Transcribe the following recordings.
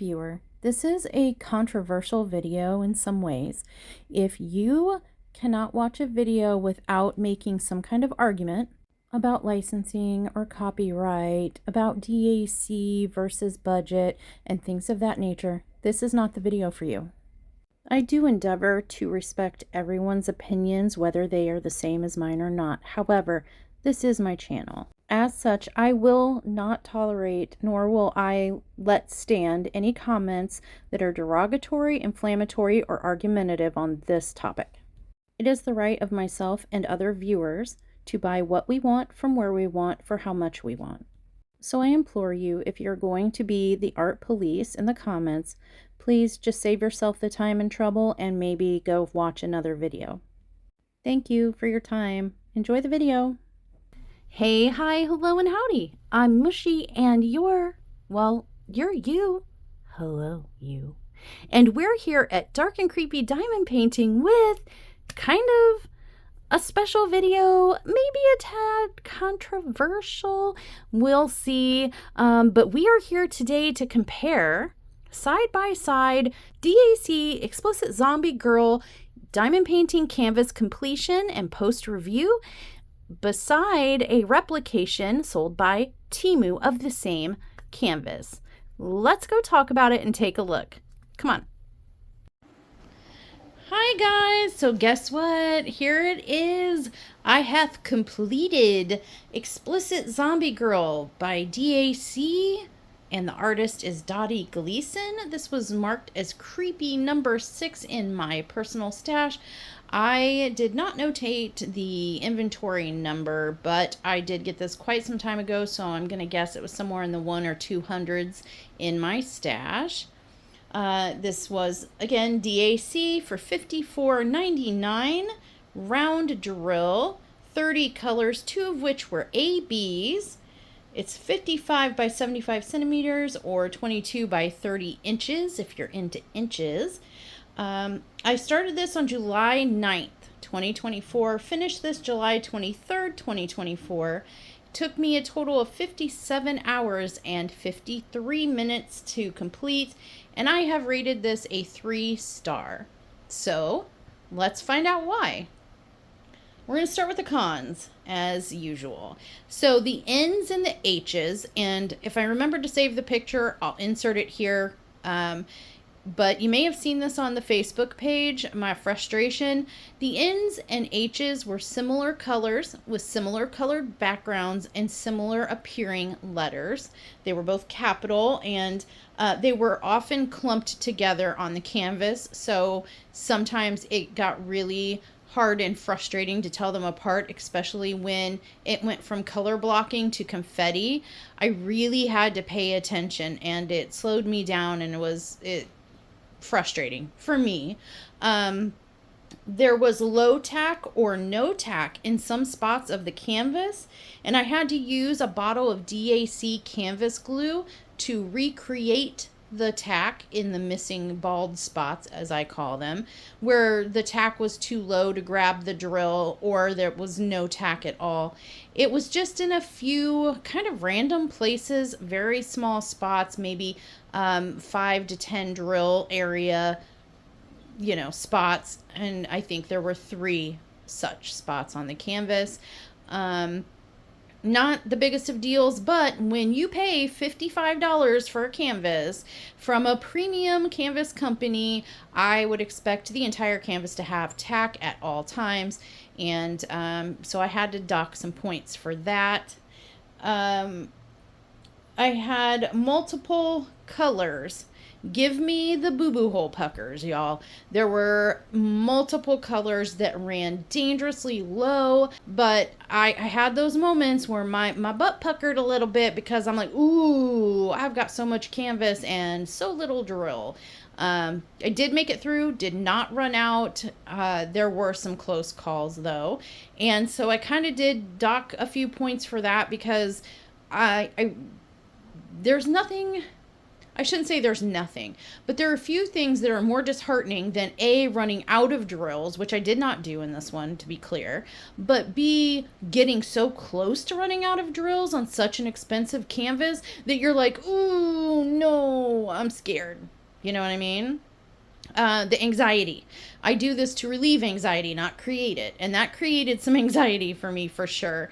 viewer, this is a controversial video in some ways. If you cannot watch a video without making some kind of argument about licensing or copyright, about DAC versus budget, and things of that nature, this is not the video for you. I do endeavor to respect everyone's opinions, whether they are the same as mine or not. However, this is my channel. As such, I will not tolerate, nor will I let stand any comments that are derogatory, inflammatory, or argumentative on this topic. It is the right of myself and other viewers to buy what we want from where we want for how much we want. So I implore you, if you're going to be the art police in the comments, please just save yourself the time and trouble and maybe go watch another video. Thank you for your time. Enjoy the video. Hey, hi, hello, and howdy. I'm Mushy, and you're you. Hello, you. And we're here at Dark and Creepy Diamond Painting with kind of a special video, maybe a tad controversial. We'll see. But we are here today to compare side by side DAC Explicit Zombie Girl Diamond Painting Canvas completion and post review beside a replication sold by Temu of the same canvas. Let's go talk about it and take a look. Come on. Hi guys, so guess what? Here it is. I have completed Explicit Zombie Girl by DAC, and the artist is Dottie Gleason. This was marked as creepy number 6 in my personal stash. I did not notate the inventory number, but I did get this quite some time ago, so I'm going to guess it was somewhere in the 100s or 200s in my stash. This was, again, DAC for $54.99, round drill, 30 colors, 2 of which were ABs. It's 55 by 75 centimeters or 22 by 30 inches if you're into inches. I started this on July 9th, 2024, finished this July 23rd, 2024. Took me a total of 57 hours and 53 minutes to complete, and I have rated this a 3-star. So let's find out why. We're going to start with the cons, as usual. So the N's and the H's, and if I remember to save the picture, I'll insert it here. But you may have seen this on the Facebook page, my frustration. The N's and H's were similar colors with similar colored backgrounds and similar appearing letters. They were both capital, and they were often clumped together on the canvas. So sometimes it got really hard and frustrating to tell them apart, especially when it went from color blocking to confetti. I really had to pay attention, and it slowed me down, and it was frustrating for me. There was low tack or no tack in some spots of the canvas, and I had to use a bottle of DAC canvas glue to recreate the tack in the missing bald spots, as I call them, where the tack was too low to grab the drill or there was no tack at all. It was just in a few kind of random places, very small spots, maybe 5 to 10 drill area, spots. And I think there were 3 such spots on the canvas. Not the biggest of deals, but when you pay $55 for a canvas from a premium canvas company, I would expect the entire canvas to have tack at all times. And so I had to dock some points for that. I had multiple colors. Give me the boo-boo hole puckers, y'all. There were multiple colors that ran dangerously low, but I had those moments where my butt puckered a little bit because I'm like, ooh, I've got so much canvas and so little drill. I did make it through, did not run out. There were some close calls, though. And so I kind of did dock a few points for that because there's nothing... I shouldn't say there's nothing, but there are a few things that are more disheartening than A, running out of drills, which I did not do in this one, to be clear, but B, getting so close to running out of drills on such an expensive canvas that you're like, ooh, no, I'm scared. You know what I mean? The anxiety. I do this to relieve anxiety, not create it. And that created some anxiety for me for sure.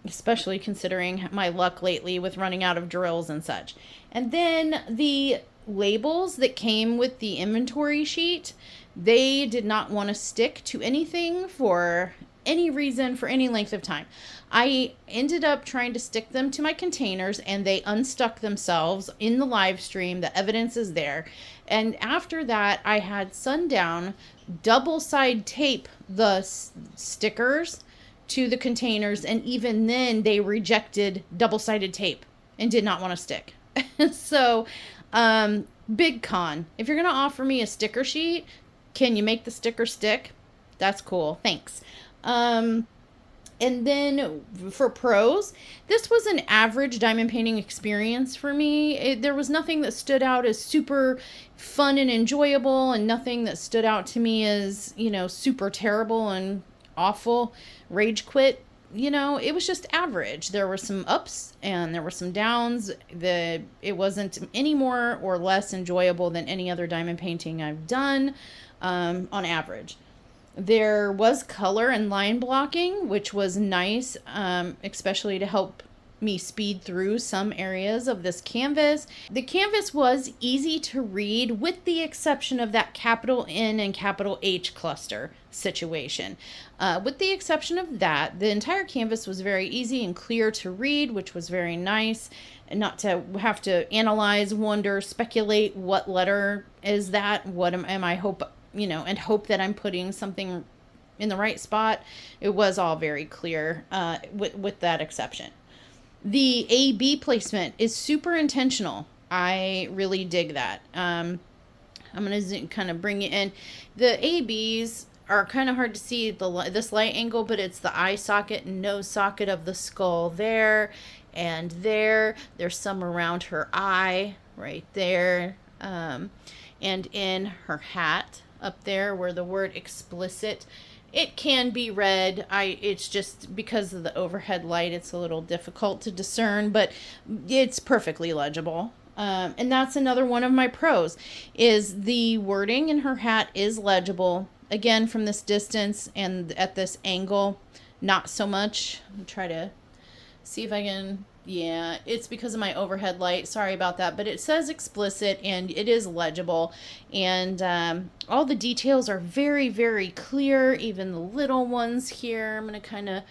Especially considering my luck lately with running out of drills and such. And then the labels that came with the inventory sheet, they did not want to stick to anything for any reason, for any length of time. I ended up trying to stick them to my containers and they unstuck themselves in the live stream. The evidence is there. And after that, I had Sundown double-side tape the stickers to the containers, and even then they rejected double-sided tape and did not want to stick. So, big con. If you're going to offer me a sticker sheet, can you make the sticker stick? That's cool. Thanks. And then for pros, this was an average diamond painting experience for me. There was nothing that stood out as super fun and enjoyable, and nothing that stood out to me as, you know, super terrible and awful. Rage quit. You know, it was just average. There were some ups and there were some downs. It wasn't any more or less enjoyable than any other diamond painting I've done, on average. There was color and line blocking, which was nice, especially to help me speed through some areas of this canvas. The canvas was easy to read with the exception of that capital N and capital H cluster situation. With the exception of that, the entire canvas was very easy and clear to read, which was very nice, and not to have to analyze, wonder, speculate what letter is that, what am I hope that I'm putting something in the right spot. It was all very clear, with that exception. The A-B placement is super intentional. I really dig that. I'm going to kind of bring it in. The A-Bs are kind of hard to see this light angle, but it's the eye socket and nose socket of the skull there and there. There's some around her eye right there, and in her hat up there where the word explicit, it can be read. It's just because of the overhead light, it's a little difficult to discern, but it's perfectly legible. And that's another one of my pros, is the wording in her hat is legible. Again, from this distance and at this angle, not so much. I'll try to see if I can... Yeah, it's because of my overhead light. Sorry about that. But it says explicit and it is legible. And all the details are very, very clear. Even the little ones here. I'm going to kind of,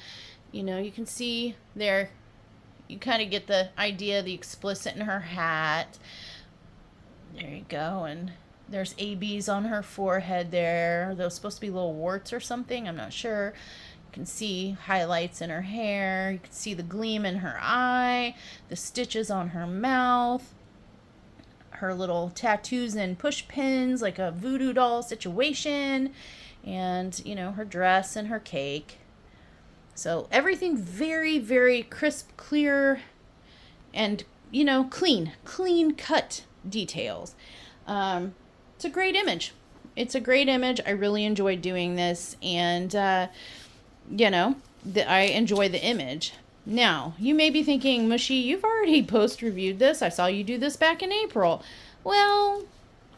you can see there. You kind of get the idea of the explicit in her hat. There you go. And there's ABs on her forehead there. Are those supposed to be little warts or something? I'm not sure. You can see highlights in her hair. You can see the gleam in her eye, the stitches on her mouth, her little tattoos and push pins like a voodoo doll situation, and, her dress and her cake. So everything very, very crisp, clear, and, clean cut details. It's a great image. I really enjoyed doing this, and, I enjoy the image. Now, you may be thinking, Mushy, you've already post-reviewed this. I saw you do this back in April. Well,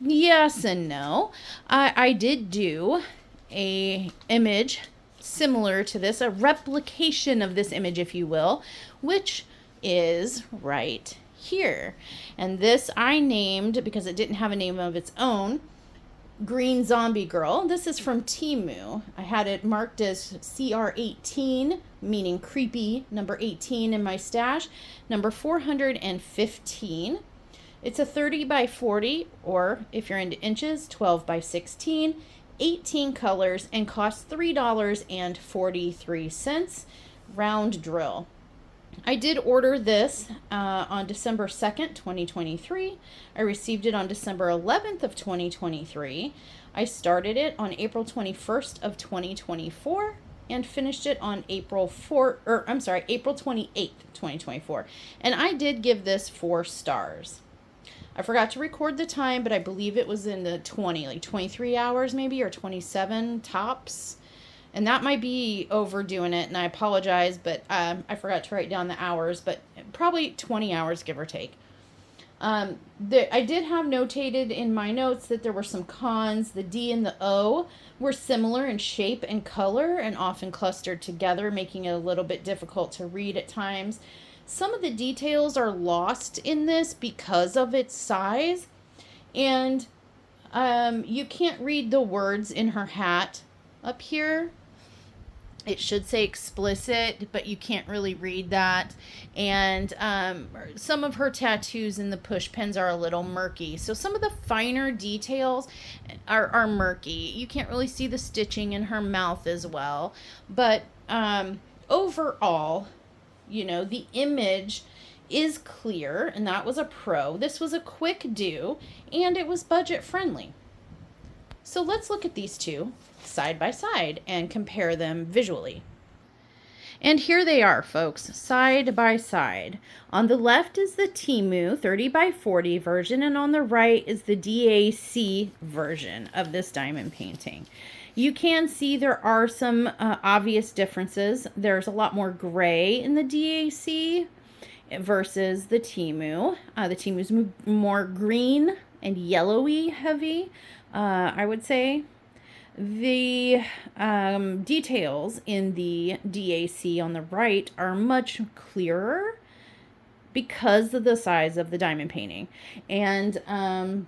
yes and no. I did do a image similar to this, a replication of this image, if you will, which is right here. And this I named, because it didn't have a name of its own, Green Zombie Girl. This is from Temu. I had it marked as CR18, meaning creepy, number 18 in my stash, number 415. It's a 30 by 40, or if you're into inches, 12 by 16, 18 colors, and costs $3.43, round drill. I did order this on December 2nd, 2023. I received it on December 11th of 2023. I started it on April 21st of 2024 and finished it on April 28th, 2024. And I did give this 4 stars. I forgot to record the time, but I believe it was in the 23 hours maybe, or 27 tops. And that might be overdoing it, and I apologize, but I forgot to write down the hours, but probably 20 hours, give or take. I did have notated in my notes that there were some cons. The D and the O were similar in shape and color and often clustered together, making it a little bit difficult to read at times. Some of the details are lost in this because of its size, and you can't read the words in her hat up here. It should say explicit, but you can't really read that. And some of her tattoos in the push pins are a little murky. So some of the finer details are murky. You can't really see the stitching in her mouth as well. But overall, you know, the image is clear, and that was a pro. This was a quick do, and it was budget friendly. So let's look at these two side by side and compare them visually. And here they are, folks, side by side. On the left is the Temu 30 by 40 version, and on the right is the DAC version of this diamond painting. You can see there are some obvious differences. There's a lot more gray in the DAC versus the Temu. The Temu's more green and yellowy heavy, I would say. The details in the DAC on the right are much clearer because of the size of the diamond painting. And I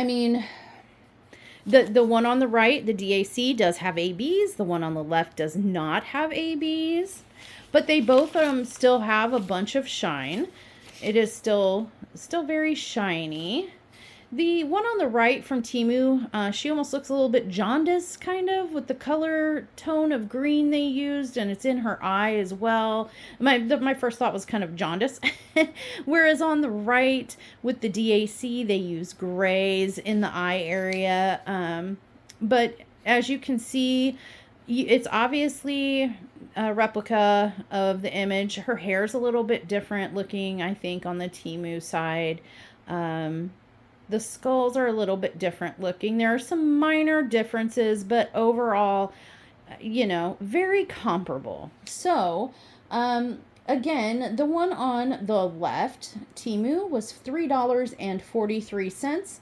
mean, the one on the right, the DAC, does have ABs. The one on the left does not have ABs. But they both still have a bunch of shine. It is still very shiny. The one on the right from Temu, she almost looks a little bit jaundiced, kind of, with the color tone of green they used, and it's in her eye as well. My first thought was kind of jaundice. Whereas on the right, with the DAC, they use grays in the eye area. But as you can see, it's obviously a replica of the image. Her hair's a little bit different looking, I think, on the Temu side. The skulls are a little bit different looking. There are some minor differences, but overall, you know, very comparable. So, again, the one on the left, Temu, was $3.43,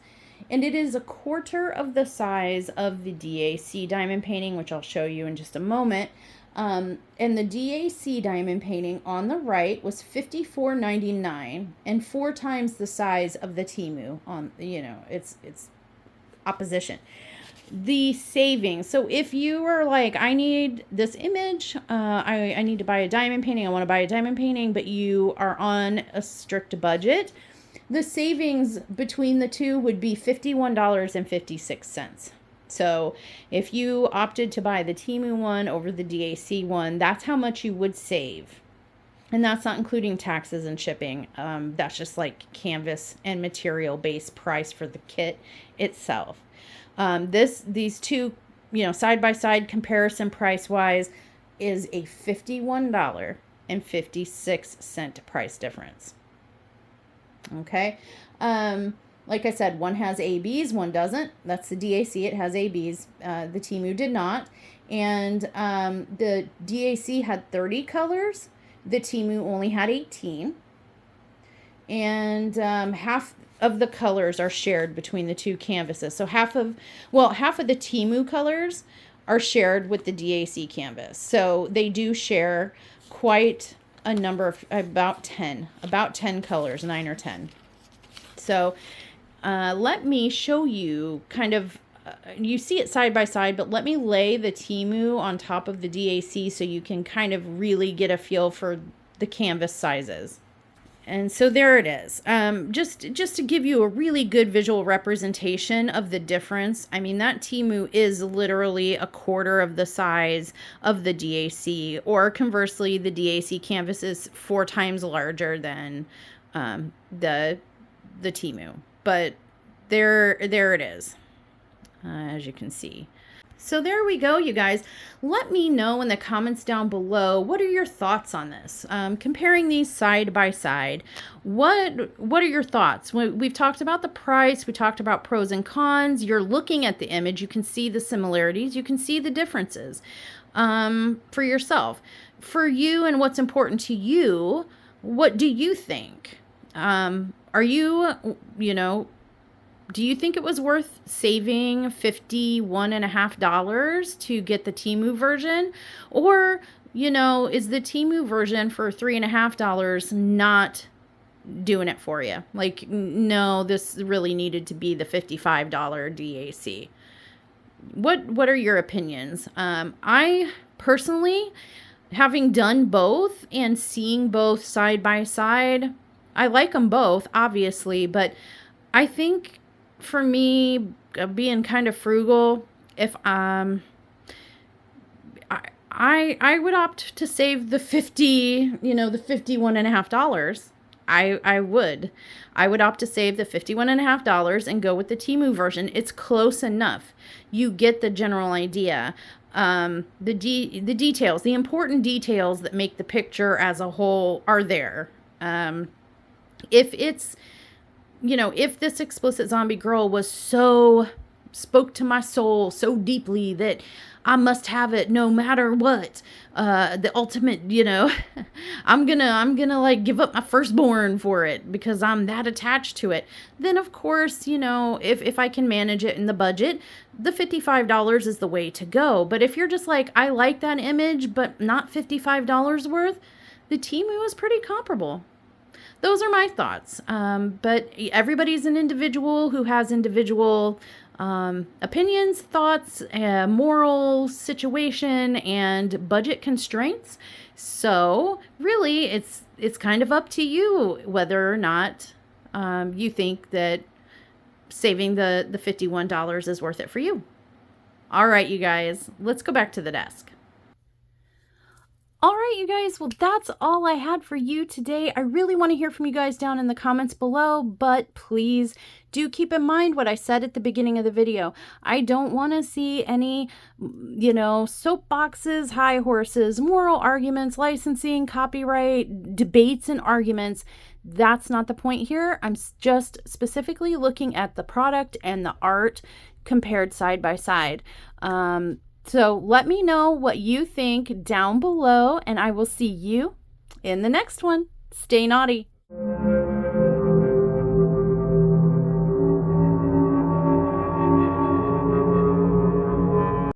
and it is a quarter of the size of the DAC diamond painting, which I'll show you in just a moment. And the DAC diamond painting on the right was $54.99 and 4 times the size of the Temu. On, you know, it's opposition. The savings. So if you are like, I need this image, I need to buy a diamond painting, I want to buy a diamond painting, but you are on a strict budget, the savings between the two would be $51.56. So if you opted to buy the Temu one over the DAC one, that's how much you would save. And that's not including taxes and shipping. That's just like canvas and material based price for the kit itself. These two, you know, side by side comparison price wise is a $51.56 price difference. Okay. Like I said, one has ABs, one doesn't. That's the DAC. It has ABs. The Temu did not. And the DAC had 30 colors. The Temu only had 18. And half of the colors are shared between the two canvases. So half of the Temu colors are shared with the DAC canvas. So they do share quite a number of, about 10 colors, 9 or 10. So let me show you kind of, you see it side by side, but let me lay the Temu on top of the DAC so you can kind of really get a feel for the canvas sizes. And so there it is. Just to give you a really good visual representation of the difference. I mean, that Temu is literally a quarter of the size of the DAC, or conversely, the DAC canvas is 4 times larger than the Temu. But there it is, as you can see. So there we go, you guys. Let me know in the comments down below, what are your thoughts on this? Comparing these side by side, what are your thoughts? We've talked about the price, we talked about pros and cons. You're looking at the image, you can see the similarities, you can see the differences for yourself. For you and what's important to you, what do you think? Are you, do you think it was worth saving $51.50 to get the Temu version? Or, is the Temu version for $3.50 not doing it for you? Like, no, this really needed to be the $55 DAC. What are your opinions? I personally, having done both and seeing both side by side, I like them both, obviously, but I think for me, being kind of frugal, if I would opt to save the the $51.50. I would opt to save the $51.50 and go with the Temu version. It's close enough. You get the general idea. The details, the important details that make the picture as a whole are there. If it's, if this explicit zombie girl was spoke to my soul so deeply that I must have it no matter what, the ultimate, I'm gonna like give up my firstborn for it because I'm that attached to it, then of course, if I can manage it in the budget, the $55 is the way to go. But if you're just like, I like that image, but not $55 worth, the Temu is pretty comparable. Those are my thoughts. But everybody's an individual who has individual opinions, thoughts, moral situation, and budget constraints. So really, it's kind of up to you whether or not you think that saving the $51 is worth it for you. All right, you guys, let's go back to the desk. All right, you guys, well, that's all I had for you today. I really want to hear from you guys down in the comments below, but please do keep in mind what I said at the beginning of the video. I don't want to see any, soapboxes, high horses, moral arguments, licensing, copyright, debates, and arguments. That's not the point here. I'm just specifically looking at the product and the art compared side by side. So let me know what you think down below, and I will see you in the next one. Stay naughty.